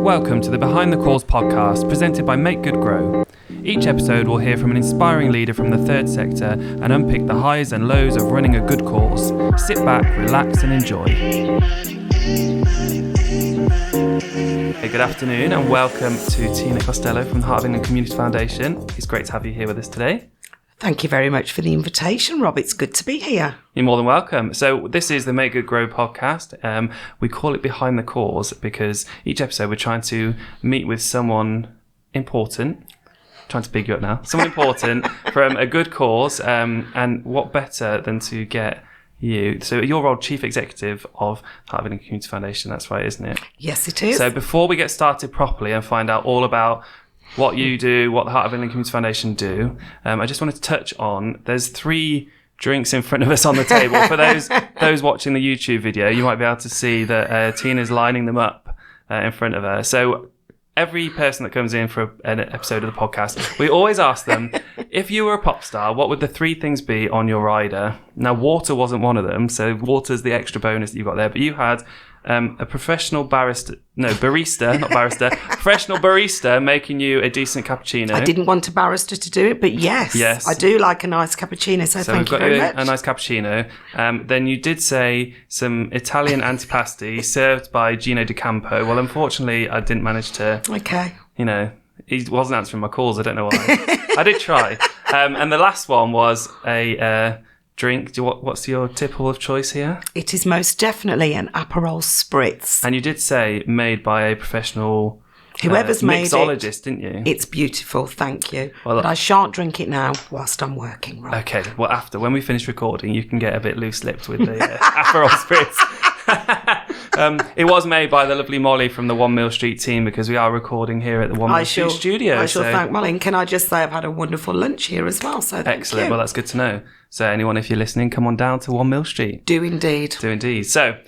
Welcome to the Behind the Cause podcast, presented by Make Good Grow. Each episode we'll hear from an inspiring leader from the third sector and unpick the highs and lows of running a good cause. Sit back, relax and enjoy. Hey, good afternoon and welcome to Tina Costello from the Heart of England Community Foundation. It's great to have you here with us today. Thank you very much for the invitation, Rob. It's good to be here. You're more than welcome. So this is the Make Good Grow podcast. We call it Behind the Cause because each episode we're trying to meet with someone important. Trying to big you up now. Someone important from a good cause. And what better than to get you. So your role, Chief Executive of Heart of England Community Foundation. That's right, isn't it? Yes, it is. So before we get started properly and find out all about what you do, what the Heart of England Community Foundation do, I just wanted to touch on, there's 3 drinks in front of us on the table. For those watching the YouTube video, you might be able to see that Tina's lining them up in front of her. So every person that comes in for an episode of the podcast, we always ask them, if you were a pop star, what would the 3 things be on your rider? Now, water wasn't one of them, so water's the extra bonus that you got there, but you had a professional professional barista making you a decent cappuccino. I didn't want a barrister to do it, but yes. I do like a nice cappuccino, so thank you very much. A nice cappuccino. Then you did say some Italian antipasti served by Gino Di Campo. Well, unfortunately, I didn't manage to. Okay. He wasn't answering my calls. I don't know why. I did try. And the last one was a drink. What's your tipple of choice here? It is most definitely an Aperol Spritz. And you did say made by a professional whoever's made mixologist, didn't you? It's beautiful, thank you. Well, but I shan't drink it now whilst I'm working, right? Okay, well, when we finish recording, you can get a bit loose-lipped with the Aperol Spritz. It was made by the lovely Molly from the 1 Mill Street team because we are recording here at the 1 Mill Street studio. I shall thank Molly. And can I just say I've had a wonderful lunch here as well, so thank Excellent. you. Well, that's good to know. So anyone, if you're listening, come on down to 1 Mill Street. Do indeed. So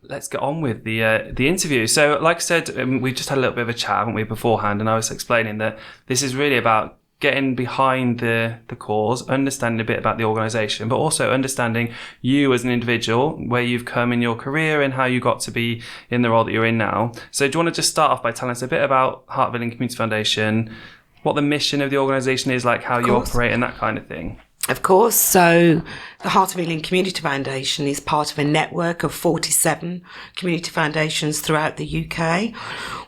let's get on with the interview. So like I said, we just had a little bit of a chat, haven't we, beforehand, and I was explaining that this is really about getting behind the cause, understanding a bit about the organisation, but also understanding you as an individual, where you've come in your career and how you got to be in the role that you're in now. So do you want to just start off by telling us a bit about Heart of England Community Foundation, what the mission of the organisation is, like how you operate and that kind of thing? Of course. So the Heart of England Community Foundation is part of a network of 47 community foundations throughout the UK.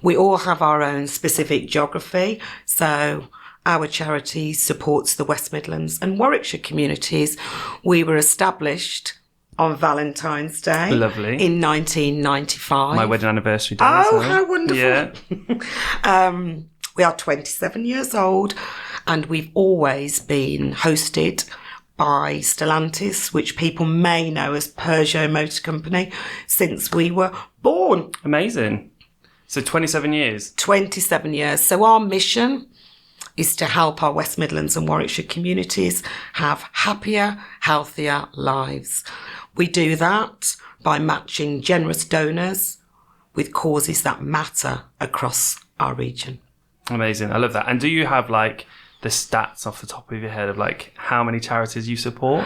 We all have our own specific geography. So our charity supports the West Midlands and Warwickshire communities. We were established on Valentine's Day. Lovely. In 1995. My wedding anniversary day. Oh, how wonderful. Yeah. We are 27 years old and we've always been hosted by Stellantis, which people may know as Peugeot Motor Company, since we were born. Amazing. So 27 years. 27 years. So our mission is to help our West Midlands and Warwickshire communities have happier, healthier lives. We do that by matching generous donors with causes that matter across our region. Amazing. I love that. And do you have like the stats off the top of your head of like how many charities you support?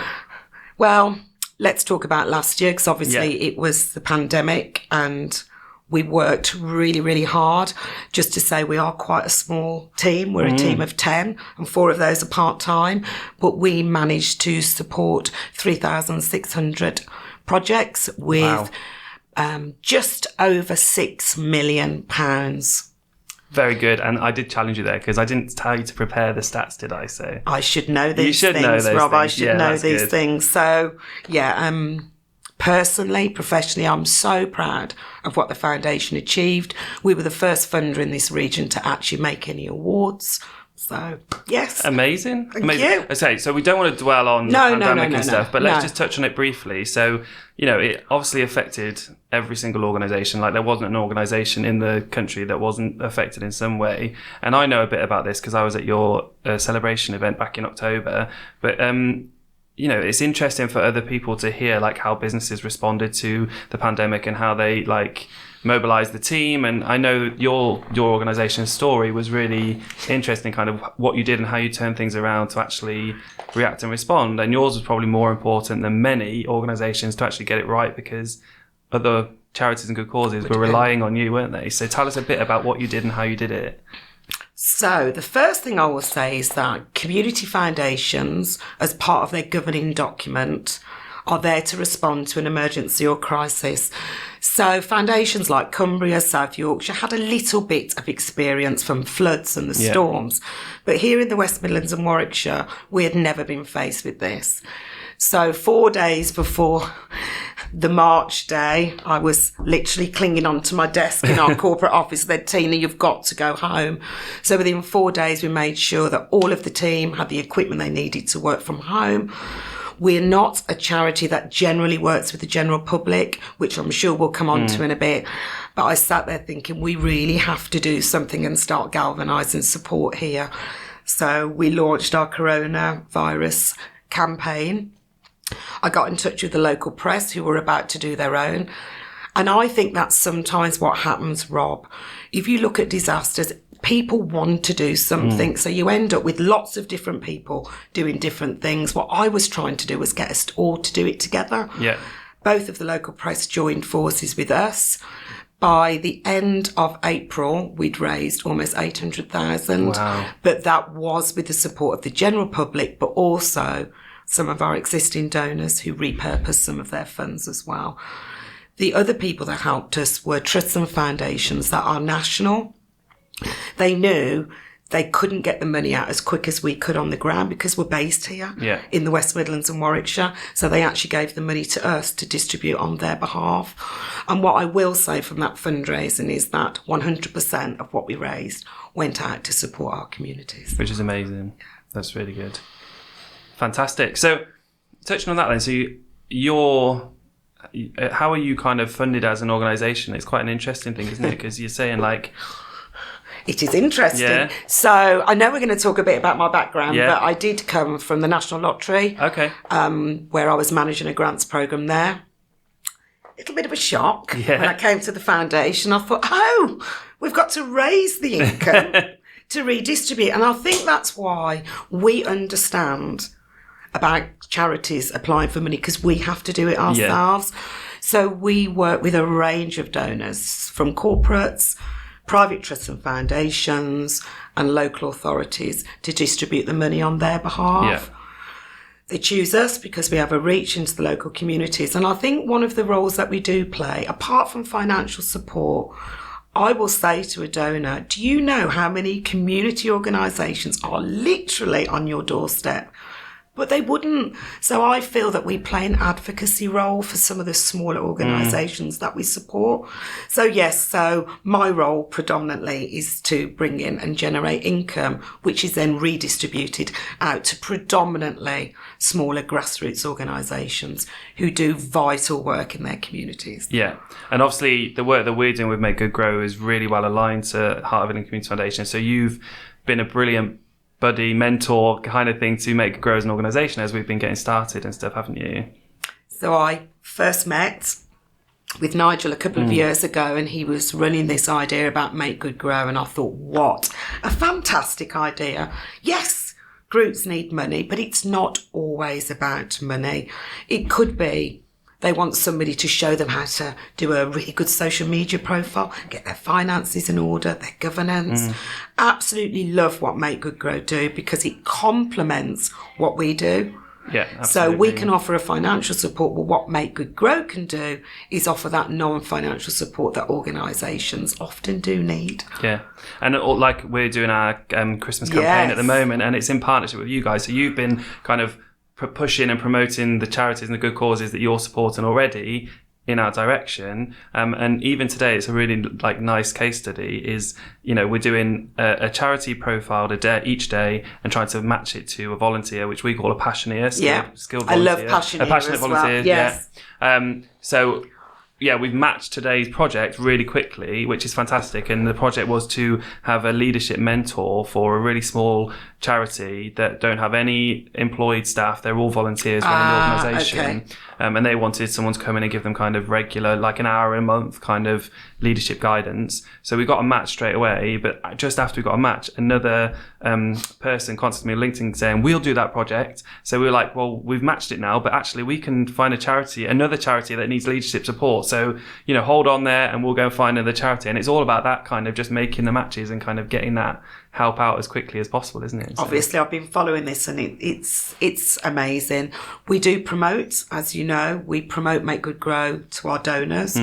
Well, let's talk about last year because obviously it was the pandemic and we worked really, really hard. Just to say we are quite a small team. We're a team of 10 and 4 of those are part-time, but we managed to support 3,600 projects with just over £6 million. Very good. And I did challenge you there because I didn't tell you to prepare the stats, did I? So I should know these things, know those Rob. Things. I should know these things. So, personally, professionally, I'm so proud of what the foundation achieved. We were the first funder in this region to actually make any awards. So, yes. Amazing. Thank you. Okay, so we don't want to dwell on the pandemic and stuff, but let's just touch on it briefly. So, it obviously affected every single organisation. Like there wasn't an organisation in the country that wasn't affected in some way. And I know a bit about this because I was at your celebration event back in October. But it's interesting for other people to hear like how businesses responded to the pandemic and how they like mobilise the team. And I know your organisation's story was really interesting, kind of what you did and how you turned things around to actually react and respond. And yours was probably more important than many organisations to actually get it right, because other charities and good causes were relying on you, weren't they? So tell us a bit about what you did and how you did it. So the first thing I will say is that community foundations, as part of their governing document, are there to respond to an emergency or crisis. So foundations like Cumbria, South Yorkshire had a little bit of experience from floods and the storms. But here in the West Midlands and Warwickshire, we had never been faced with this. So 4 days before the March day, I was literally clinging onto my desk in our corporate office. Said, Tina, you've got to go home. So within 4 days, we made sure that all of the team had the equipment they needed to work from home. We're not a charity that generally works with the general public, which I'm sure we'll come on to in a bit. But I sat there thinking we really have to do something and start galvanising support here. So we launched our coronavirus campaign. I got in touch with the local press who were about to do their own. And I think that's sometimes what happens, Rob. If you look at disasters, people want to do something. So you end up with lots of different people doing different things. What I was trying to do was get us all to do it together. Yeah. Both of the local press joined forces with us. By the end of April, we'd raised almost 800,000. Wow. But that was with the support of the general public, but also some of our existing donors who repurposed some of their funds as well. The other people that helped us were trusts and foundations that are national. They knew they couldn't get the money out as quick as we could on the ground because we're based here in the West Midlands and Warwickshire. So they actually gave the money to us to distribute on their behalf. And what I will say from that fundraising is that 100% of what we raised went out to support our communities. Which is amazing. That's really good. Fantastic. So touching on that then, so you're how are you kind of funded as an organisation? It's quite an interesting thing, isn't it? Because you're saying like... It is interesting. Yeah. So I know we're going to talk a bit about my background, but I did come from the National Lottery, where I was managing a grants programme there. A little bit of a shock when I came to the foundation. I thought, we've got to raise the income to redistribute. And I think that's why we understand about charities applying for money, because we have to do it ourselves. So we work with a range of donors, from corporates, private trusts and foundations, and local authorities to distribute the money on their behalf. They choose us because we have a reach into the local communities. And I think one of the roles that we do play, apart from financial support, I will say to a donor, do you know how many community organisations are literally on your doorstep? But they wouldn't. So I feel that we play an advocacy role for some of the smaller organisations that we support. So yes, so my role predominantly is to bring in and generate income, which is then redistributed out to predominantly smaller grassroots organisations who do vital work in their communities. Yeah. And obviously the work that we're doing with Make Good Grow is really well aligned to Heart of England Community Foundation. So you've been a brilliant buddy, mentor kind of thing to Make Good Grow as an organisation as we've been getting started and stuff, haven't you? So I first met with Nigel a couple of years ago, and he was running this idea about Make Good Grow, and I thought, what a fantastic idea. Yes, groups need money, but it's not always about money. It could be they want somebody to show them how to do a really good social media profile, get their finances in order, their governance. Absolutely love what Make Good Grow do because it complements what we do. Yeah, absolutely. So we can offer a financial support. Well, what Make Good Grow can do is offer that non-financial support that organisations often do need. Yeah. And like we're doing our Christmas campaign at the moment, and it's in partnership with you guys. So you've been kind of pushing and promoting the charities and the good causes that you're supporting already in our direction. And even today, it's a really like nice case study is, you know, we're doing a charity profile each day and trying to match it to a volunteer, which we call a passioneer, skilled volunteer. I love passioneer. A passionate volunteer, Yes. So we've matched today's project really quickly, which is fantastic. And the project was to have a leadership mentor for a really small charity that don't have any employed staff. They're all volunteers running the organisation. and they wanted someone to come in and give them kind of regular, like an hour a month kind of leadership guidance. So we got a match straight away, but just after we got a match, another person contacted me on LinkedIn saying, we'll do that project. So we were like, well, we've matched it now, but actually we can find another charity that needs leadership support. So, hold on there and we'll go and find another charity. And it's all about that kind of just making the matches and kind of getting that help out as quickly as possible, isn't it? So. Obviously, I've been following this and it's amazing. We do promote, as you know, Make Good Grow to our donors.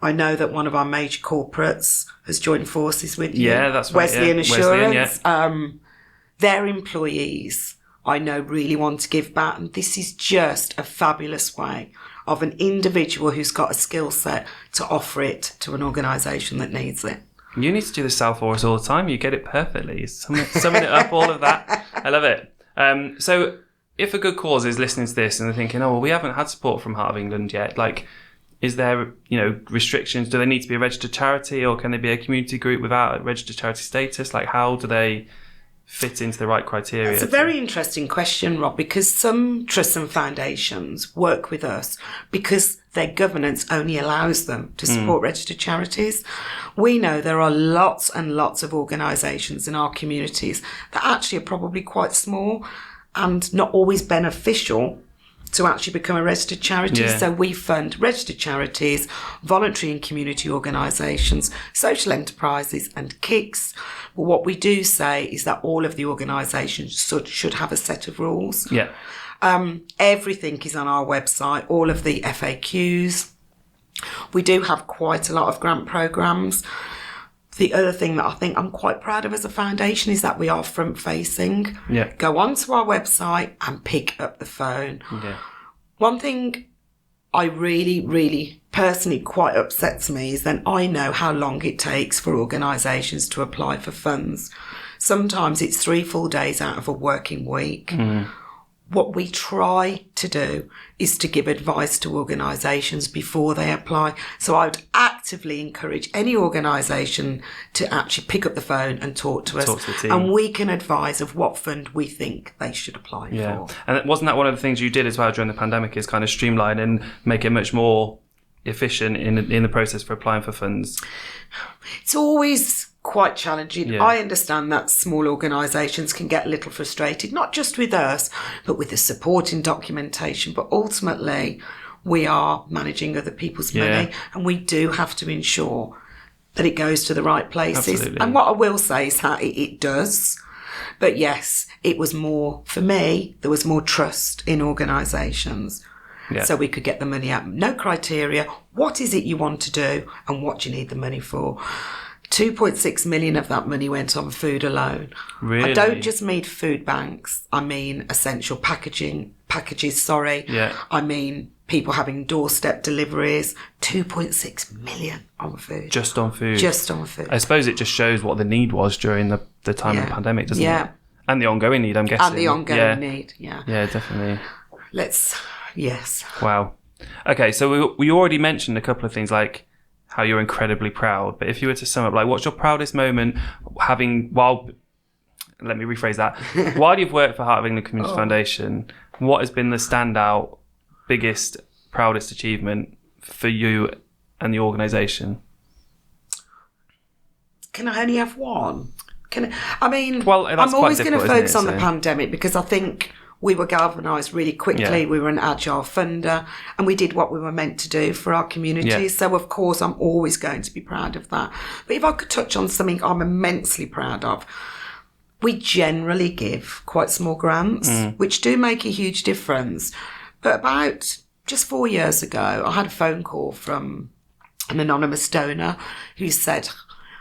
I know that one of our major corporates has joined forces with you. Yeah, that's right. Wesleyan Assurance. Their employees, I know, really want to give back. And this is just a fabulous way of an individual who's got a skill set to offer it to an organisation that needs it. You need to do this, Sal, for us all the time. You get it perfectly. Summing it up, all of that. I love it. So if a good cause is listening to this and they're thinking, oh, well, we haven't had support from Heart of England yet, like, is there, restrictions? Do they need to be a registered charity, or can they be a community group without a registered charity status? Like, how do they fit into the right criteria? It's a very interesting question, Rob, because some trusts and foundations work with us because their governance only allows them to support registered charities. We know there are lots and lots of organisations in our communities that actually are probably quite small and not always beneficial to actually become a registered charity. Yeah. So we fund registered charities, voluntary and community organisations, social enterprises and KICs. But what we do say is that all of the organisations should have a set of rules. Yeah. Everything is on our website, all of the FAQs. We do have quite a lot of grant programmes. The other thing that I think I'm quite proud of as a foundation is that we are front facing. Yeah. Go onto our website and pick up the phone. Yeah. One thing I really, really personally quite upsets me is then I know how long it takes for organisations to apply for funds. Sometimes it's 3 full days out of a working week. What we try to do is to give advice to organisations before they apply. So I would actively encourage any organisation to actually pick up the phone and talk to us. Talk to the team. And we can advise of what fund we think they should apply for. And wasn't that one of the things you did as well during the pandemic, is kind of streamline and make it much more efficient in the process for applying for funds? It's always quite challenging. Yeah. I understand that small organisations can get a little frustrated, not just with us, but with the support in documentation. But ultimately, we are managing other people's money, and we do have to ensure that it goes to the right places. Absolutely. And what I will say is that it does. But yes, it was more, for me, there was more trust in organisations. Yeah. So we could get the money out. No criteria. What is it you want to do and what do you need the money for? 2.6 million of that money went on food alone. Really? I don't just mean food banks. I mean essential packages. Yeah. I mean people having doorstep deliveries. 2.6 million on food. Just on food. Just on food. I suppose it just shows what the need was during the time of the pandemic, doesn't it? And the ongoing need, I'm guessing. And the ongoing need, Yeah, definitely. Yes. Wow. Okay, so we already mentioned a couple of things, like how you're incredibly proud. But if you were to sum up, like, what's your proudest moment let me rephrase that. While you've worked for Heart of England Community Foundation, what has been the standout, biggest, proudest achievement for you and the organisation? Can I only have one? I'm that's always going to quite focus on difficult, the pandemic because I think we were galvanised really quickly. Yeah. We were an agile funder and we did what we were meant to do for our community. Yeah. So, of course, I'm always going to be proud of that. But if I could touch on something I'm immensely proud of, we generally give quite small grants, which do make a huge difference. But about just 4 years ago, I had a phone call from an anonymous donor who said,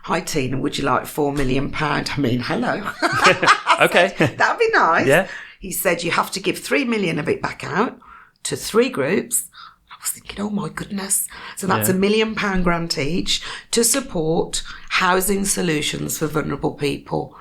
"Hi, Tina, would you like £4 million?" I mean, hello. Okay. That'd be nice. Yeah. He said, you have to give 3 million of it back out to 3 groups. I was thinking, oh my goodness. So that's £1 million grant each to support housing solutions for vulnerable people.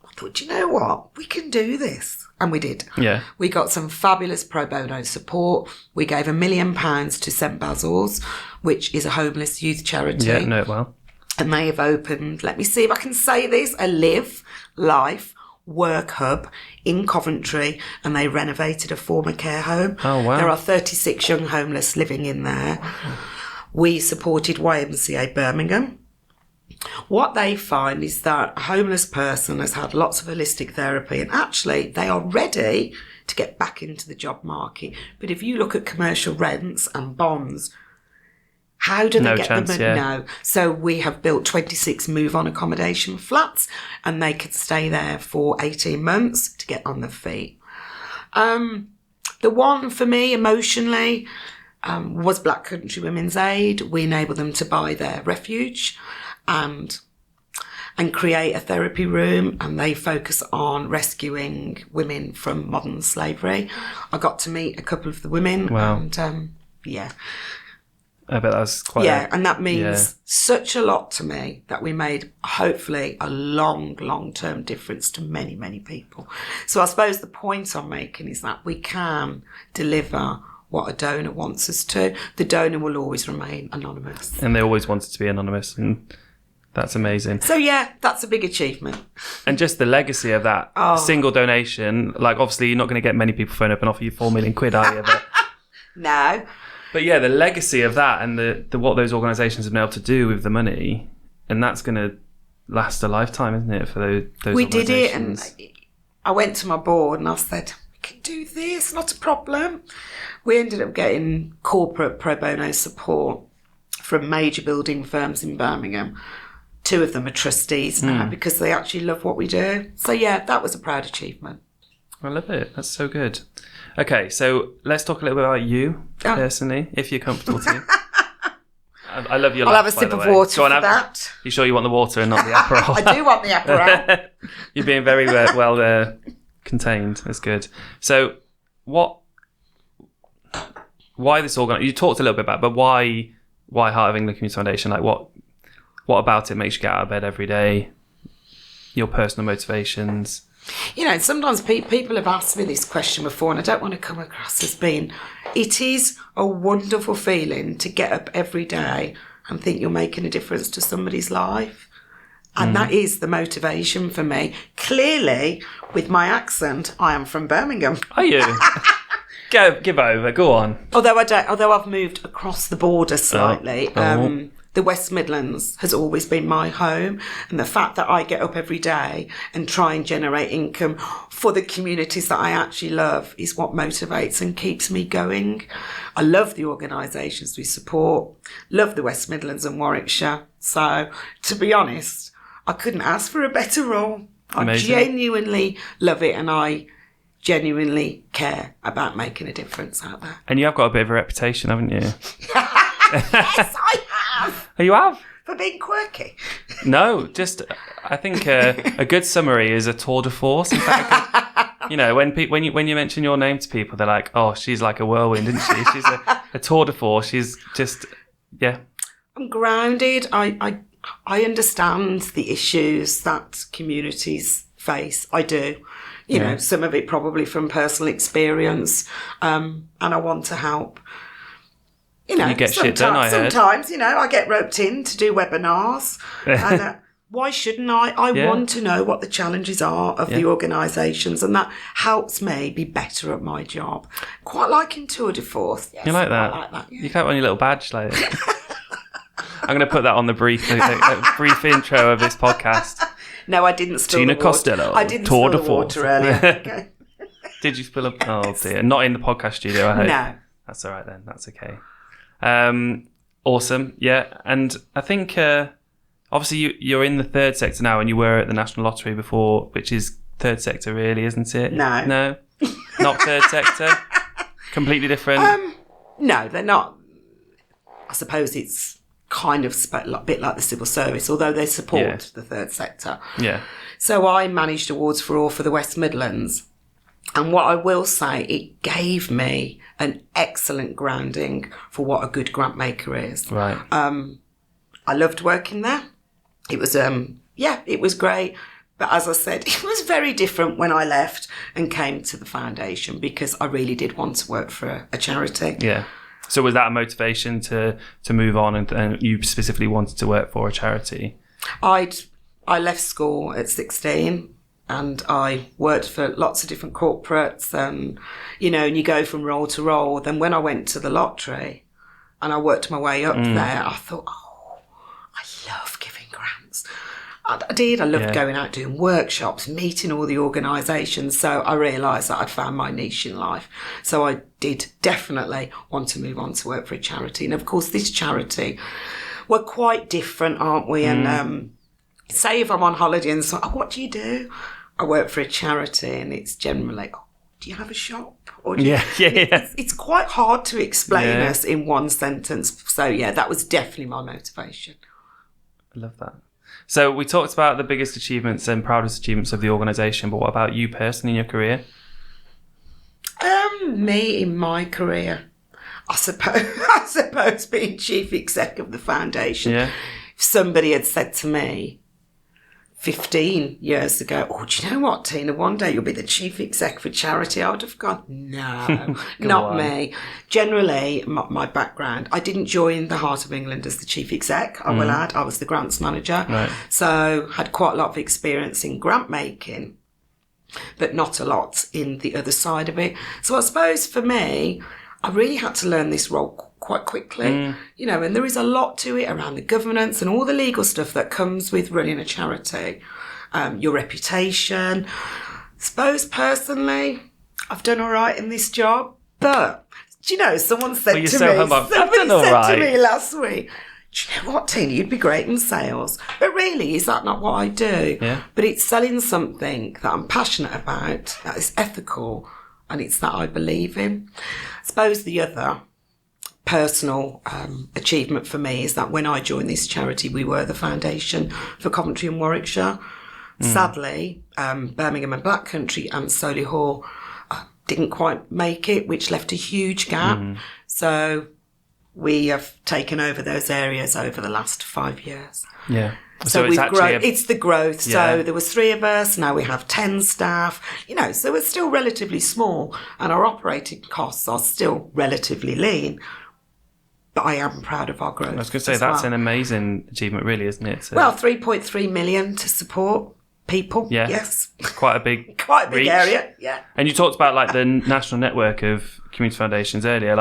I thought, you know what? We can do this. And we did. Yeah. We got some fabulous pro bono support. We gave £1 million to St Basil's, which is a homeless youth charity. Yeah, know it well. And they have opened, let me see if I can say this, a Live Life work hub in Coventry, and they renovated a former care home. Oh, wow. There are 36 young homeless living in there. We supported YMCA Birmingham. What they find is that a homeless person has had lots of holistic therapy, and actually they are ready to get back into the job market. But if you look at commercial rents and bonds, how do they get the money? No. So we have built 26 move-on accommodation flats, and they could stay there for 18 months to get on their feet. The one for me emotionally was Black Country Women's Aid. We enabled them to buy their refuge and create a therapy room, and they focus on rescuing women from modern slavery. I got to meet a couple of the women. Wow. And I bet that's quite... and that means such a lot to me that we made, hopefully, a long-term difference to many, many people. So I suppose the point I'm making is that we can deliver what a donor wants us to. The donor will always remain anonymous. And they always wanted to be anonymous, and that's amazing. So that's a big achievement. And just the legacy of that single donation, like obviously you're not going to get many people phone up and offer you 4 million quid, are you? But... No. But yeah, the legacy of that and the what those organisations have been able to do with the money, and that's going to last a lifetime, isn't it, for those We did it, and I went to my board and I said, we can do this, not a problem. We ended up getting corporate pro bono support from major building firms in Birmingham. 2 of them are trustees now because they actually love what we do. So that was a proud achievement. I love it. That's so good. Okay, so let's talk a little bit about you personally, if you're comfortable to. I love your laugh, I'll have a sip of water for that. You sure you want the water and not the Aperol? I do want the Aperol. You're being very well contained. That's good. So why this organisation? You talked a little bit about, but why Heart of England Community Foundation? Like what about it makes you get out of bed every day? Your personal motivations? You know, sometimes people have asked me this question before, and I don't want to come across as being... It is a wonderful feeling to get up every day and think you're making a difference to somebody's life. And that is the motivation for me. Clearly, with my accent, I am from Birmingham. Are you? Give over. Go on. Although I've moved across the border slightly. The West Midlands has always been my home, and the fact that I get up every day and try and generate income for the communities that I actually love is what motivates and keeps me going. I love the organisations we support, love the West Midlands and Warwickshire. So, to be honest, I couldn't ask for a better role. Amazing. I genuinely love it, and I genuinely care about making a difference out there. And you have got a bit of a reputation, haven't you? Yes, I have. Oh, you have? For being quirky. No, just I think a good summary is a tour de force. In fact, when you mention your name to people, they're like, "Oh, she's like a whirlwind, isn't she? She's a tour de force. She's just, yeah." I'm grounded. I understand the issues that communities face. I do. You know, some of it probably from personal experience, and I want to help. You know, you get shit done, I heard. Sometimes, I get roped in to do webinars. And why shouldn't I? I want to know what the challenges are of the organisations, and that helps me be better at my job. Quite like in Tour de Force. Yes, you like that? I like that, yeah. You got on your little badge, like I'm going to put that on the brief intro of this podcast. No, I didn't spill Tina the water. Costello, I didn't Tour spill de the water earlier. Okay. Did you spill a... Oh, dear. Not in the podcast studio, I hope. No. That's all right then. That's okay. Awesome. Yeah. And I think, obviously, you're in the third sector now, and you were at the National Lottery before, which is third sector, really, isn't it? No. No? Not third sector? Completely different? No, they're not. I suppose it's kind of a bit like the civil service, although they support the third sector. Yeah. So I managed awards for all for the West Midlands. And what I will say, it gave me an excellent grounding for what a good grant maker is. Right. I loved working there. It was, it was great. But as I said, it was very different when I left and came to the foundation, because I really did want to work for a charity. Yeah. So was that a motivation to move on, and you specifically wanted to work for a charity? I left school at 16. and I worked for lots of different corporates, and, and you go from role to role. Then when I went to the lottery and I worked my way up there, I thought, I love giving grants. I did. I loved going out doing workshops, meeting all the organisations. So I realised that I'd found my niche in life. So I did definitely want to move on to work for a charity. And of course, this charity, we're quite different, aren't we? And say if I'm on holiday and so, what do you do? I work for a charity, and it's generally, do you have a shop? Or It's quite hard to explain us in one sentence. So that was definitely my motivation. I love that. So we talked about the biggest achievements and proudest achievements of the organisation, but what about you personally in your career? Me in my career, I suppose being chief exec of the foundation. Yeah. If somebody had said to me 15 years ago, do you know what, Tina, one day you'll be the chief exec for charity, I would have gone, no, not me. Generally, my background, I didn't join the Heart of England as the chief exec, I will add. I was the grants manager. Right. So had quite a lot of experience in grant making, but not a lot in the other side of it. So I suppose for me, I really had to learn this role quite quickly, and there is a lot to it around the governance and all the legal stuff that comes with running a charity, your reputation. I suppose personally, I've done all right in this job, but someone said to me last week, do you know what, Tina, you'd be great in sales. But really, is that not what I do? Yeah. But it's selling something that I'm passionate about, that is ethical, and it's that I believe in. I suppose the other personal achievement for me is that when I joined this charity, we were the foundation for Coventry and Warwickshire. Sadly, Birmingham and Black Country and Solihull didn't quite make it, which left a huge gap. So we have taken over those areas over the last 5 years. Yeah. So we've grown. It's the growth. Yeah. So there was 3 of us. Now we have 10 staff. So we're still relatively small, and our operating costs are still relatively lean. But I am proud of our growth. I was going to say that's an amazing achievement, really, isn't it? So, 3.3 million to support people. Yeah. Yes. Quite a big, big area. Yeah. And you talked about the national network of community foundations earlier.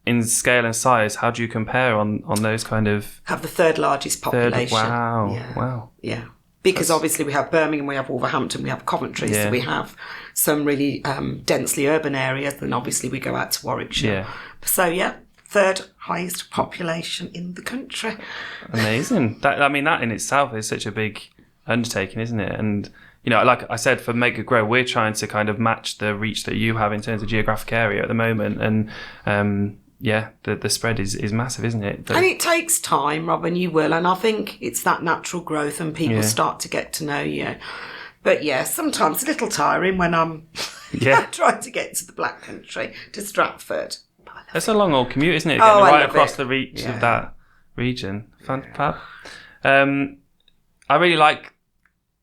In scale and size, how do you compare on those kind of... Have the third largest population. Wow. Yeah. Because obviously we have Birmingham, we have Wolverhampton, we have Coventry, so we have some really densely urban areas, then obviously we go out to Warwickshire. Yeah. So, third highest population in the country. Amazing. That in itself is such a big undertaking, isn't it? And, like I said, for Make Good Grow, we're trying to kind of match the reach that you have in terms of geographic area at the moment. And, the spread is massive, isn't it? And it takes time, Rob, and you will. And I think it's that natural growth and people start to get to know you. But sometimes a little tiring when I'm trying to get to the Black Country, to Stratford. That's a long old commute, isn't it? Right across the reach of that region. Fab. I really like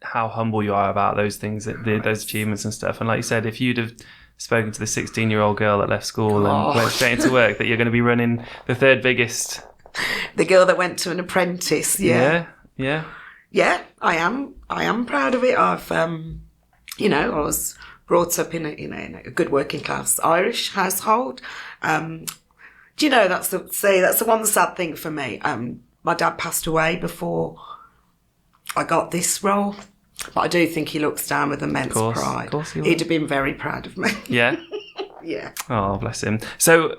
how humble you are about those things, those achievements and stuff. And like you said, if you'd have spoken to the 16-year-old girl that left school and went straight into work, that you're going to be running the third biggest... The girl that went to an apprentice, Yeah, I am proud of it. I've, I was brought up in a good working class Irish household. That's the one sad thing for me. My dad passed away before I got this role. But I do think he looks down with immense pride. Of course he'd have been very proud of me. Yeah? Yeah. Oh, bless him. So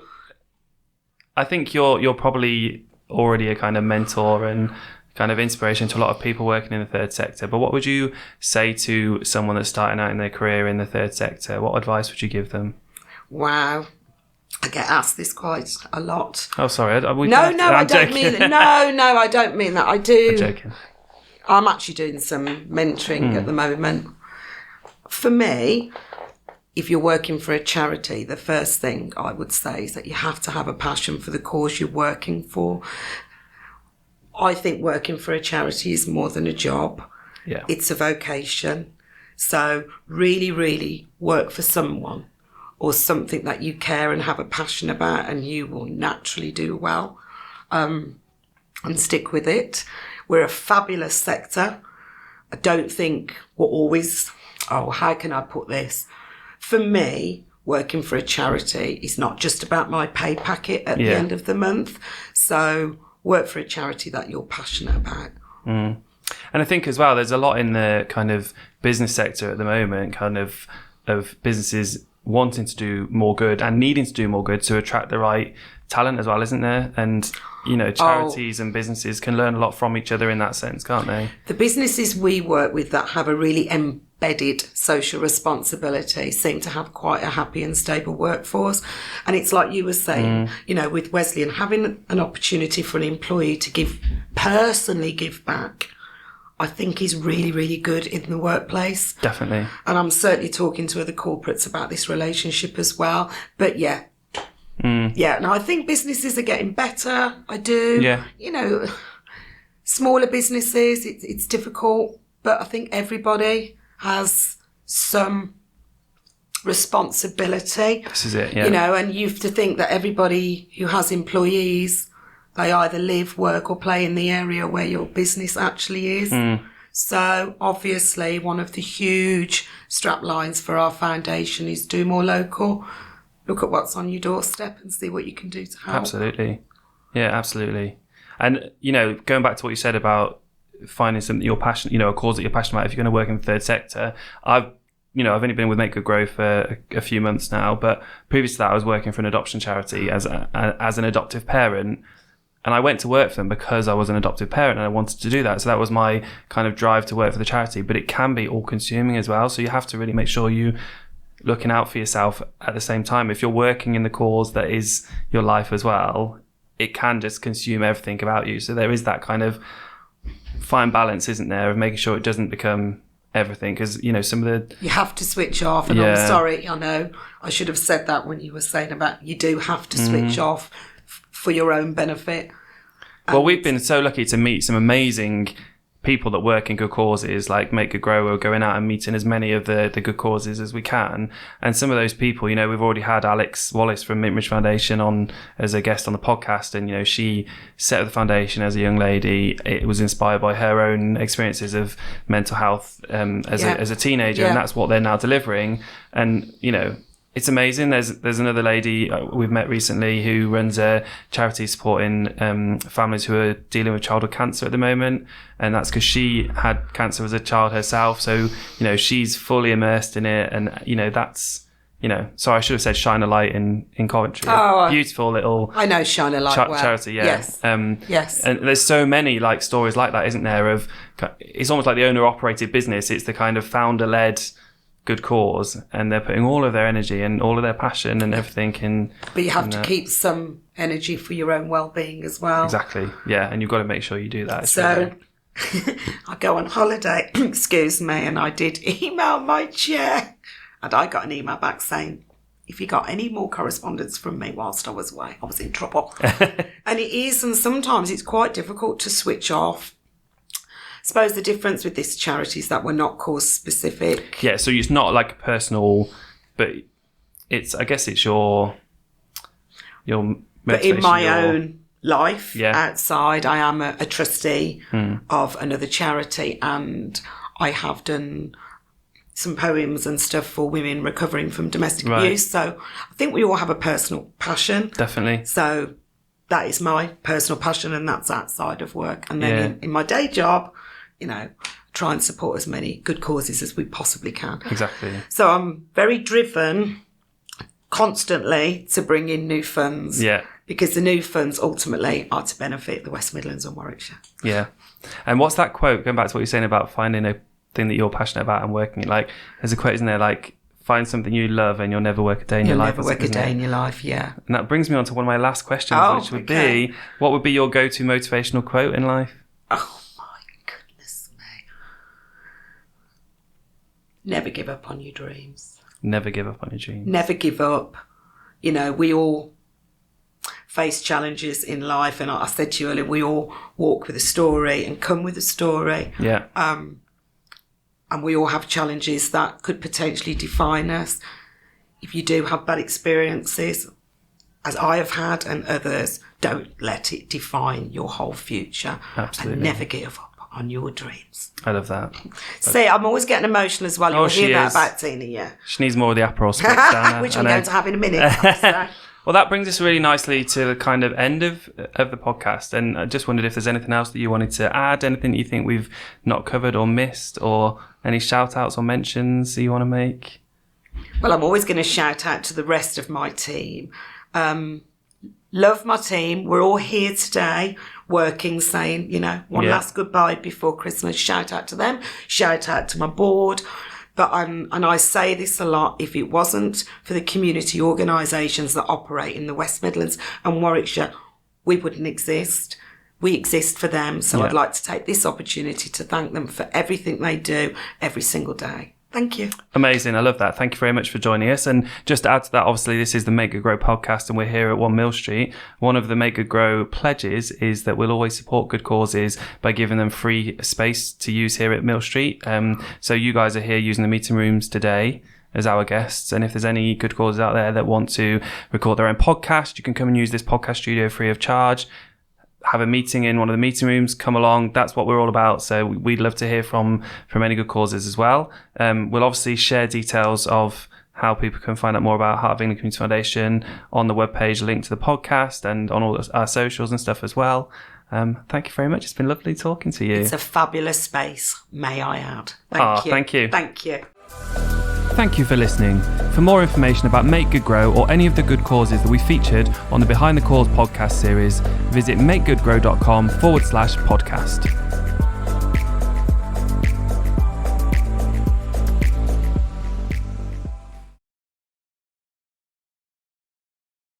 I think you're probably already a kind of mentor and kind of inspiration to a lot of people working in the third sector. But what would you say to someone that's starting out in their career in the third sector? What advice would you give them? Wow. I get asked this quite a lot. Oh, sorry. I don't mean that. No, I don't mean that. I do. I'm joking. I'm actually doing some mentoring at the moment. For me, if you're working for a charity, the first thing I would say is that you have to have a passion for the cause you're working for. I think working for a charity is more than a job. Yeah. It's a vocation. So really, really work for someone or something that you care and have a passion about, and you will naturally do well, and stick with it. We're a fabulous sector. I don't think we're always, how can I put this? For me, working for a charity is not just about my pay packet at the end of the month. So work for a charity that you're passionate about. Mm. And I think as well, there's a lot in the kind of business sector at the moment, kind of businesses wanting to do more good and needing to do more good to attract the right talent as well, isn't there? And, charities and businesses can learn a lot from each other in that sense, can't they? The businesses we work with that have a really embedded social responsibility seem to have quite a happy and stable workforce. And it's like you were saying, with Wesleyan, having an opportunity for an employee to personally give back, I think is really, really good in the workplace. Definitely. And I'm certainly talking to other corporates about this relationship as well. But yeah, no, I think businesses are getting better. I do. Yeah. Smaller businesses, it's difficult, but I think everybody has some responsibility. This is it, yeah. And you have to think that everybody who has employees, they either live, work or play in the area where your business actually is. So obviously one of the huge strap lines for our foundation is do more local. Look at what's on your doorstep and see what you can do to help. Absolutely. Yeah, absolutely. And, going back to what you said about finding something you're passionate, a cause that you're passionate about, if you're going to work in the third sector, I've only been with Make Good Grow for a few months now, but previous to that, I was working for an adoption charity as an adoptive parent. And I went to work for them because I was an adoptive parent and I wanted to do that. So that was my kind of drive to work for the charity. But it can be all consuming as well. So you have to really make sure you looking out for yourself at the same time. If you're working in the cause that is your life as well, it can just consume everything about you. So there is that kind of fine balance, isn't there, of making sure it doesn't become everything, because some of the you have to switch off. And I'm sorry, I know I should have said that when you were saying about you do have to switch off for your own benefit. Well, we've been so lucky to meet some amazing people that work in good causes, like Make Good Grow. We're going out and meeting as many of the good causes as we can. And some of those people, we've already had Alex Wallace from Mint Ridge Foundation on as a guest on the podcast. And, she set up the foundation as a young lady. It was inspired by her own experiences of mental health as a teenager. And that's what they're now delivering. And, it's amazing. There's another lady we've met recently who runs a charity supporting families who are dealing with childhood cancer at the moment, and that's because she had cancer as a child herself. So she's fully immersed in it, and that's Sorry, I should have said Shine a Light in Coventry. Oh, beautiful little. I know Shine a Light charity. Yeah. Yes. Yes. And there's so many stories like that, isn't there? Of it's almost like the owner operated business. It's the kind of founder led good cause, and they're putting all of their energy and all of their passion and everything in. But you have to keep some energy for your own well-being as well. Exactly. Yeah, and you've got to make sure you do that. So I go on holiday, excuse me, and I did email my chair, and I got an email back saying, if you got any more correspondence from me whilst I was away, I was in trouble. And it is, and sometimes it's quite difficult to switch off. I suppose the difference with this charity is that we're not cause specific. Yeah, so it's not like a personal, but I guess it's your motivation. But in my own life, outside, I am a trustee of another charity, and I have done some poems and stuff for women recovering from domestic abuse. So I think we all have a personal passion. Definitely. So that is my personal passion, and that's outside of work. And then in my day job, try and support as many good causes as we possibly can. Exactly. So I'm very driven constantly to bring in new funds. Yeah. Because the new funds ultimately are to benefit the West Midlands and Warwickshire. Yeah. And what's that quote, going back to what you're saying about finding a thing that you're passionate about and working it, like, there's a quote, isn't there, like, find something you love and you'll never work a day in your life. You'll never work a day in your life, yeah. And that brings me on to one of my last questions, which would be, what would be your go-to motivational quote in life? Oh, my goodness me. Never give up on your dreams. Never give up on your dreams. Never give up. We all face challenges in life, and I said to you earlier, we all walk with a story and come with a story. Yeah. And we all have challenges that could potentially define us. If you do have bad experiences, as I have had and others, don't let it define your whole future. Absolutely. And never give up on on your dreams. I love that. See, I'm always getting emotional as well. You'll hear that about Tina, yeah. She needs more of the Aperol spritz down there. Which I'm going to have in a minute. Well, that brings us really nicely to the kind of end of the podcast. And I just wondered if there's anything else that you wanted to add, anything you think we've not covered or missed, or any shout outs or mentions that you want to make? Well, I'm always going to shout out to the rest of my team. Love my team. We're all here today working, saying, one last goodbye before Christmas. Shout out to them. Shout out to my board. But and I say this a lot, if it wasn't for the community organisations that operate in the West Midlands and Warwickshire, we wouldn't exist. We exist for them. So I'd like to take this opportunity to thank them for everything they do every single day. Thank you. Amazing. I love that. Thank you very much for joining us. And just to add to that, obviously, this is the Make Good Grow podcast and we're here at 1 Mill Street. One of the Make Good Grow pledges is that we'll always support good causes by giving them free space to use here at Mill Street. So you guys are here using the meeting rooms today as our guests. And if there's any good causes out there that want to record their own podcast, you can come and use this podcast studio free of charge. Have a meeting in one of the meeting rooms, come along. That's what we're all about. So we'd love to hear from any good causes as well. We'll obviously share details of how people can find out more about Heart of England Community Foundation on the webpage, link to the podcast and on all our socials and stuff as well. Thank you very much. It's been lovely talking to you. It's a fabulous space, may I add. Thank you. Thank you. Thank you. Thank you for listening. For more information about Make Good Grow or any of the good causes that we featured on the Behind the Cause podcast series, visit makegoodgrow.com/podcast.